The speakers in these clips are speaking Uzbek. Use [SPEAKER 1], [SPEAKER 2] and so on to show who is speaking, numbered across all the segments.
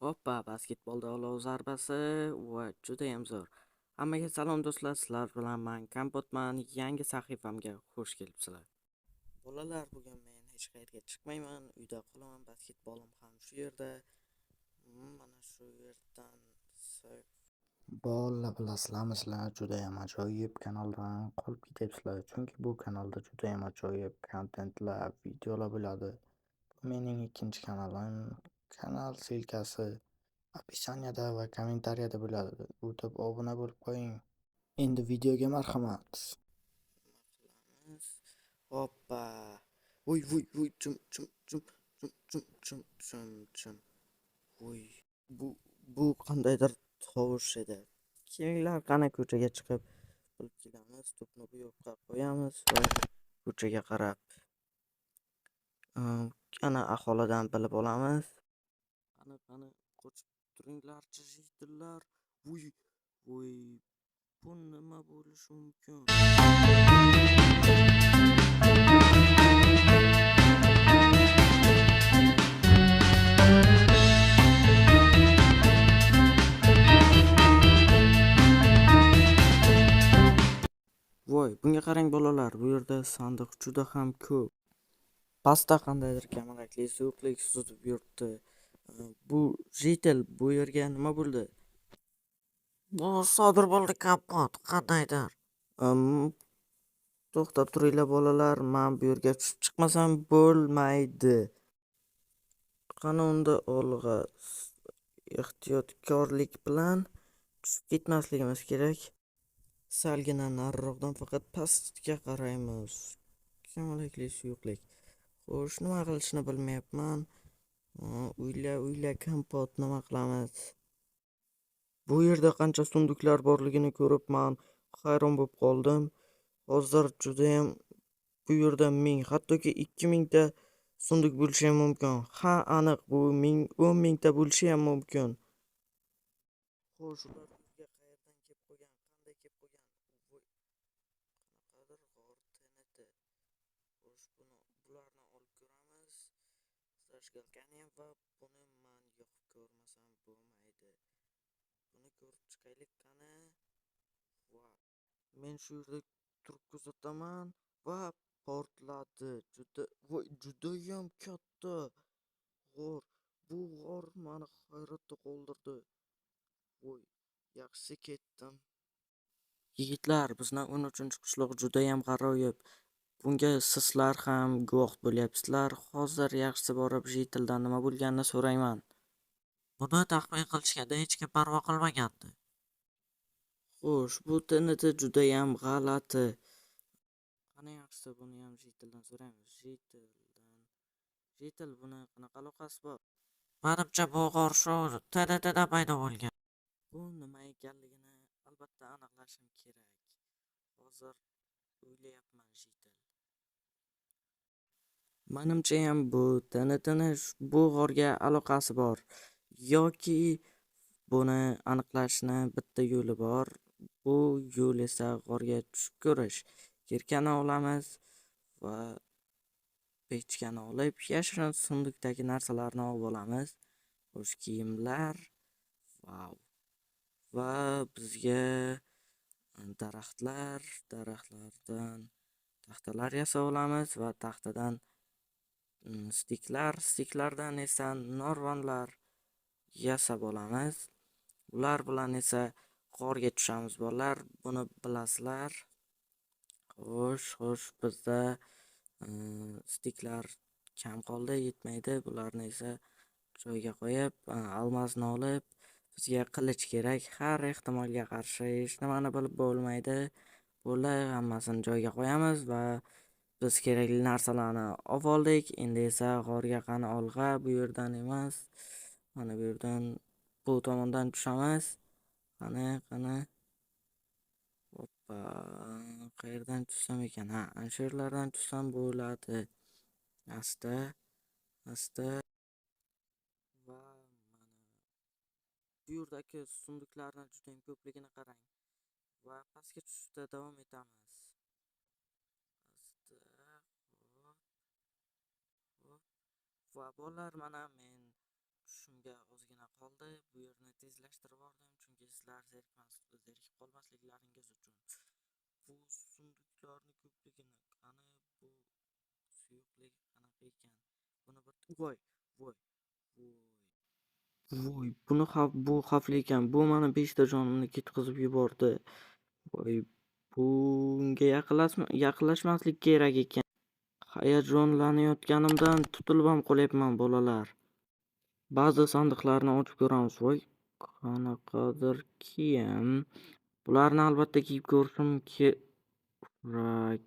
[SPEAKER 1] Hoppa, basketbolda olov zarbasi va judayam zo'r. Hammaga salom do'stlar, sizlar bilan men Kompotman. Yangi sahifamga xush kelibsizlar. Bolalar, bugun men hech qayerga chiqmayman, uyda qolaman. Basketbolim ham shu yerda. Mana shu yerdan Bolalar, bilasizlarmi, sizlar judayam ajoyib kanaldan qolib ketyapsizlar, chunki bu kanalda judayam ajoyib kontentlar, videolar bo'ladi. Bu mening ikkinchi kanalim. Kanal silkasi opisaniyada va kommentariyada bo'ladi. O'tib obuna bo'lib qo'ying. Endi videoga marhamat. Hoppa. Voy voy voy chum chum chum chum chum chum chum chum. Voy. Bu qandaydir tovush edi. Kelinglar, qani ko'chaga chiqib bilib kelamiz. To'pni bu yoqqa qo'yamiz va ko'chaga qarab ana aholidan bilib olamiz. Qani qochib turinglarchi jidillar. Voy voy. Bu nima bo'lishi mumkin? Voy, bunga qarang bolalar, bu yerda sandiq juda ham ko'p. Pastda qandaydir kamarakli suyuqlik suzib yuribdi. Bu Jitel, bu yerga nima bo'ldi?
[SPEAKER 2] Bu sodir bo'ldi Kompot, qandaydir.
[SPEAKER 1] To'xtab turinglar bolalar, men bu yerga tushib chiqmasam bo'lmaydi. Qani unda olg'a ehtiyotkorlik bilan tushib ketmasligimiz kerak. Salgina nariroqdan faqat pastga qaraymiz. Kamarakli suyuqlik. Xo'sh, nima qilishni bilmayapman. Uyla Kompot, nima qilamiz? Bu yerda qancha sunduklar borligini ko'rib men hayron bo'lib qoldim. Hozir judayam bu yerda 1000, hattoki 2000 ta sunduk bo'lishi ham mumkin. Ha, aniq, bu 10 mingta bo'lishi ham mumkin. Xo'sh, ular bizga qayerdan kelib qo'ygan? Qanday kelib qo'ygan? Voy, qanaqadir g'or TNT. Xo'sh, bularni olib ko'ramiz. Zajgalkani ham va buni men yoqib ko'rmasam bo'lmaydi. Buni ko'rib chiqaylik qani. Va men shu yerda turib kuzataman va portladi. Judayam katta g'or. Bu g'or meni hayratda qoldirdi. Voy, yaxshi ketdim. Yigitlar, bizni 13-qishloq judayam g'aroyib. Bunga sizlar ham guvoh bo'lyapsizlar. Hozir yaxshisi borib Jitildan nima bo'lganini so'rayman.
[SPEAKER 2] Buni taxmin qilishganda hech kim parvo qilmagandi.
[SPEAKER 1] Xo'sh, bu TNT judayam g'alati. Qani yaxshisi buni ham Jitildan so'raymiz. Jitil, buni qanaqa aloqasi bor?
[SPEAKER 2] Menimcha bu g'or shu TNTda paydo bo'lgan.
[SPEAKER 1] Bu nima ekanligini albatta aniqlashim kerak. Hozir o'ylayapman Jitil. Menimcha ham bu TNTni bu g'orga aloqasi bor. Yoki buni aniqlashni bitta yo'li bor. Bu yo'l esa g'orga tushib ko'rish. Yelkani olamiz va pechkani olib, yashirin sundukdagi narsalarni olib olamiz. Xo'sh, kiyimlar. Vau. Va bizga daraxtlardan taxtalar yasab olamiz va taxtadan stiklardan esa norvonlar yasab olamiz. Ular bilan esa g'orga tushamiz bolalar, buni bilasizlar. Xo'sh, bizda stiklar kam qoldi, yetmaydi. Bularni esa joyiga qo'yib, almazni olib, bizga qilich kerak. Har ehtimolga qarshi hech nimani bilib bo'lmaydi. Bular hammasini joyiga qo'yamiz va biz kerakli narsalarni olib oldik. Endi esa g'orga qani olg'a, bu yerdan emas. Mana bu yerdan, bu tomondan tushamiz. Qani. Hoppa. Qayerdan tushsam ekan? Ha, ana shu yerlardan tushsam bo'ladi. Asta. Va mana bu yerdagi sunduklarni juda ham ko'pligini qarang. Va pastga tushishda davom etamiz. Va bolalar, mana men
[SPEAKER 2] Shunga ozgina qoldi. Bu yerni tezlashtirib yubordim, chunki sizlar zerikib qolmasliklaringiz uchun. Bu sunduklarni ko'pligini qani bu suyuqlik qanaqa ekan? Buni bir voy, voy, voy. Voy, bu xavfli ekan. Bu mani 5 ta jonimni ketqizib yubordi. Voy, bunga yaqinlashmaslik kerak ekan. Hayajonlanayotganimdan tutilib ham qolyapman, bolalar. Ba'zi sandiqlarni ochib ko'ramiz. Voy, qanaqadir kiyim. Bularni albatta kiyib ko'rishim kerak.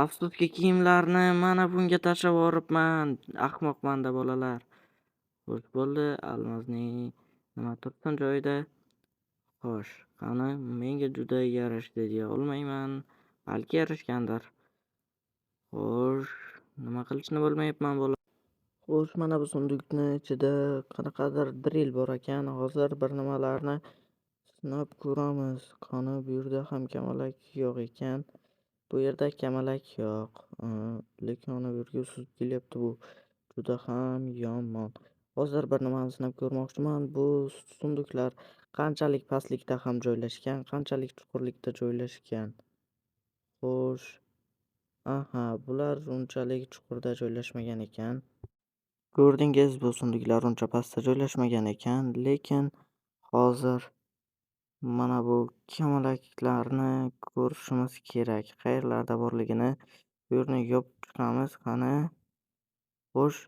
[SPEAKER 2] Afsuski, kiyimlarni mana bunga tashlab yuboribman. Ahmoqman-da, bolalar. Xo'sh bo'ldi, almazning nima tursin joyida. Xo'sh, qani menga juda yarashdi deya olmayman. Balki yarashgandir. Xo'sh, nima qilishni bilmayapman, bola. Xo'sh, mana bu sundukni ichida qanaqadir drill bor ekan. Hozir bir nimalarni sinab ko'ramiz. Qani bu yerda ham kamalak yo'q ekan. Bu yerda kamalak yo'q. Lekin mana bu yerga suzib kelyapti bu. Juda ham yomon. Hozir bir nimani sinab ko'rmoqchiman. Bu sunduklar qanchalik pastlikda ham joylashgan, qanchalik chuqurlikda joylashgan. Xo'sh, aha, bular unchalik chuqurda joylashmagan ekan. Ko'rdingiz, bu sunduklar uncha pastda joylashmagan ekan, lekin hozir mana bu kamalaklarni ko'rishimiz kerak. Qayerlarda borligini bu yerni yopib chiqamiz. Qani? Xo'sh,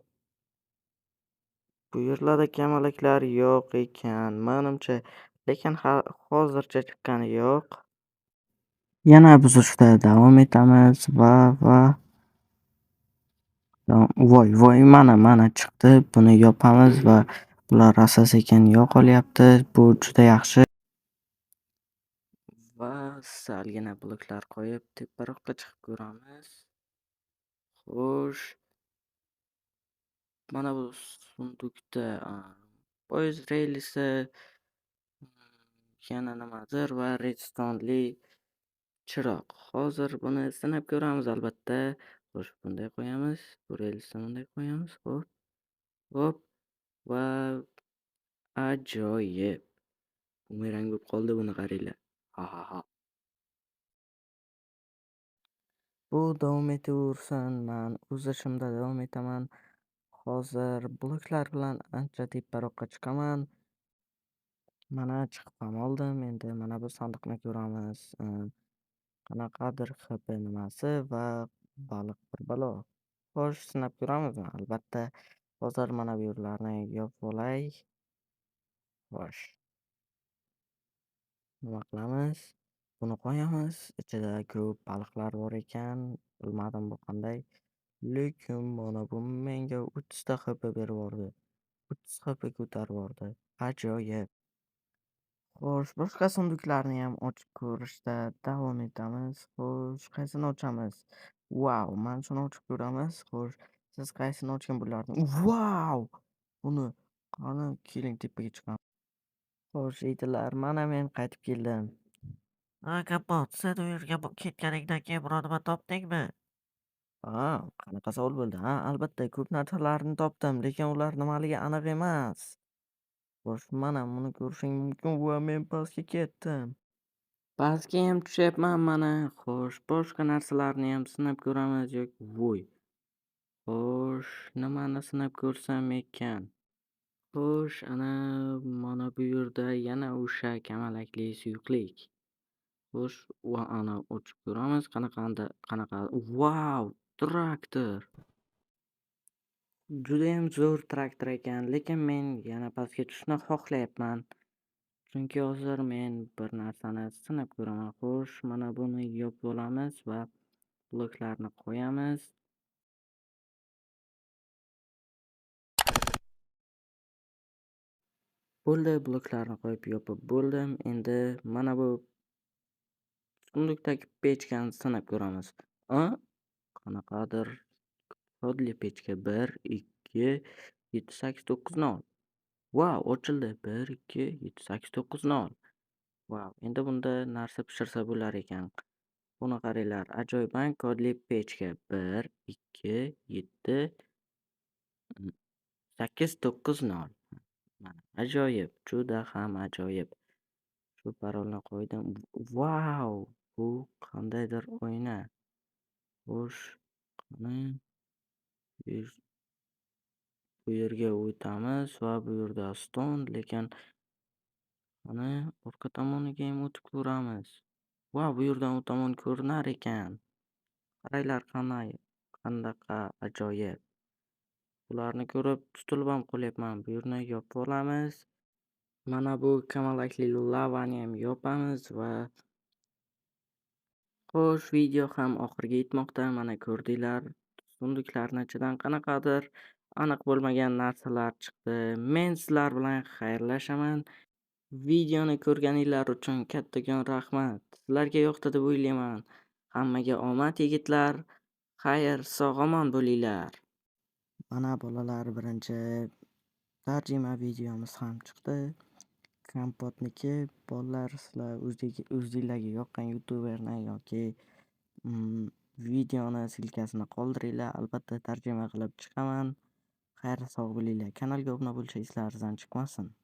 [SPEAKER 2] bu yerlarda kamalaklar yo'q ekan, manimcha, lekin hozircha chiqqani yo'q. Yana buzishda davom etamiz voy, mana chiqdi. Buni yopamiz va bular asta-sekin yo'qolyapti. Bu juda yaxshi. Va salgina bloklar qo'yib teparoqqa chiqib ko'ramiz. Xo'sh, mana bu sundukda poyezd relisi, yana nimadir va redstone'li chiroq. Hozir buni sinab ko'ramiz albatta. Xo'sh, bunday qo'yamiz. Bu relsni bunday qo'yamiz. Hop va ajoyib. Bumerang bo'lib qoldi, buni qaranglar. Ha. Bu davom etaversin. Men o'z ishimda davom etaman. Hozir bloklar bilan ancha teparoqqa chiqaman. Mana chiqib ham oldim. Endi mana bu sandiqni ko'ramiz. Qanaqadir HP nimasi va baliq bir balo. Xo'sh, sinab ko'ramizmi? Albatta. Hozir mana bu yerlarni yopib olay. Xo'sh, nima qilamiz? Buni qo'yamiz. Ichida ko'p baliqlar bor ekan. Bilmadim bu qanday. Lekin mana bu menga 30 ta HP berib yubordi. 30 HP ko'tarib yubordi. Ajoyib. Xo'sh, boshqa sunduklarni ham ochib ko'rishda davom etamiz. Xo'sh, qaysini ochamiz? Vau, mana shuni ochib ko'ramiz. Xo'sh, siz qaysini ochgan bo'lardingiz? Vau! Buni qani keling tepaga chiqamiz. Xo'sh, yigitlar, mana men qaytib keldim.
[SPEAKER 3] Kapot, sen u yerga ketganingdan keyin biror nima topdingmi?
[SPEAKER 1] Qanaqa savol bo'ldi? Albatta, ko'p narsalarni topdim, lekin ular nimaligi aniq emas. Xo'sh, mana buni ko'rishing mumkin va men pastga ketdim. Pastga ham tushyapman mana. Xo'sh, boshqa narsalarni ham sinab ko'ramiz yoki voy. Xo'sh, nimani sinab ko'rsam ekan? Xo'sh, mana bu yerda yana o'sha kamalakli suyuqlik. Xo'sh, va ana ochib ko'ramiz. Qanaqa? Vau, traktor. Judayam zo'r traktor ekan, lekin men yana pastga tushishni xohlayapman. Chunki hozir men bir narsani sinab ko'raman. Xo'sh, mana buni yopib olamiz va bloklarni qo'yamiz. Bo'ldi, bloklarni qo'yib yopib bo'ldim. Endi mana bu sundukdagi pechkani sinab ko'ramiz. Qanaqadir kodli pechka 1, 2, 7, 8, 9, 0. Vau, ochildi. 1, 2, 7, 8, 9, 0. Vau, endi bunda narsa pishirsa bo'lar ekan. Buni qaranglar, ajoyiban kodli pechka 1, 2, 7,
[SPEAKER 2] 890. Mana ajoyib, juda ham ajoyib. Shu parolni qo'ydim. Vau! Bu qandaydir oyna. Xo'sh, qani bu yerga o'tamiz va bu yerda stol, lekin qani orqa tomoniga ham o'tib ko'ramiz. Va bu yerdan u tomon ko'rinar ekan. Qaranglar qanaqa ajoyib. Bularni ko'rib tutilib ham qolyapman. Bu yerni yopib olamiz. Mana bu kamalakli lavani ham yopamiz va xo'sh, video ham oxiriga yetmoqda. Mana ko'rdinglar, sunduklarni ichidan qanaqadir aniq bo'lmagan narsalar chiqdi. Men sizlar bilan xayrlashaman. Videoni ko'rganinglar uchun kattakon rahmat. Sizlarga yoqdi deb o'ylayman. Hammaga omad yigitlar. Xayr, sog'-omon bo'linglar. Mana bolalar, birinchi tarjima videomiz ham chiqdi. Kompotniki bolalar, sizlar o'zinglarga yoqqan youtuberni yoki videoni silkasini qoldiringlar. Albatta tarjima qilib chiqaman. Xayr, sog' bo'linglar. Kanalga obuna bo'lsangiz izlaringizdan chiqmasin.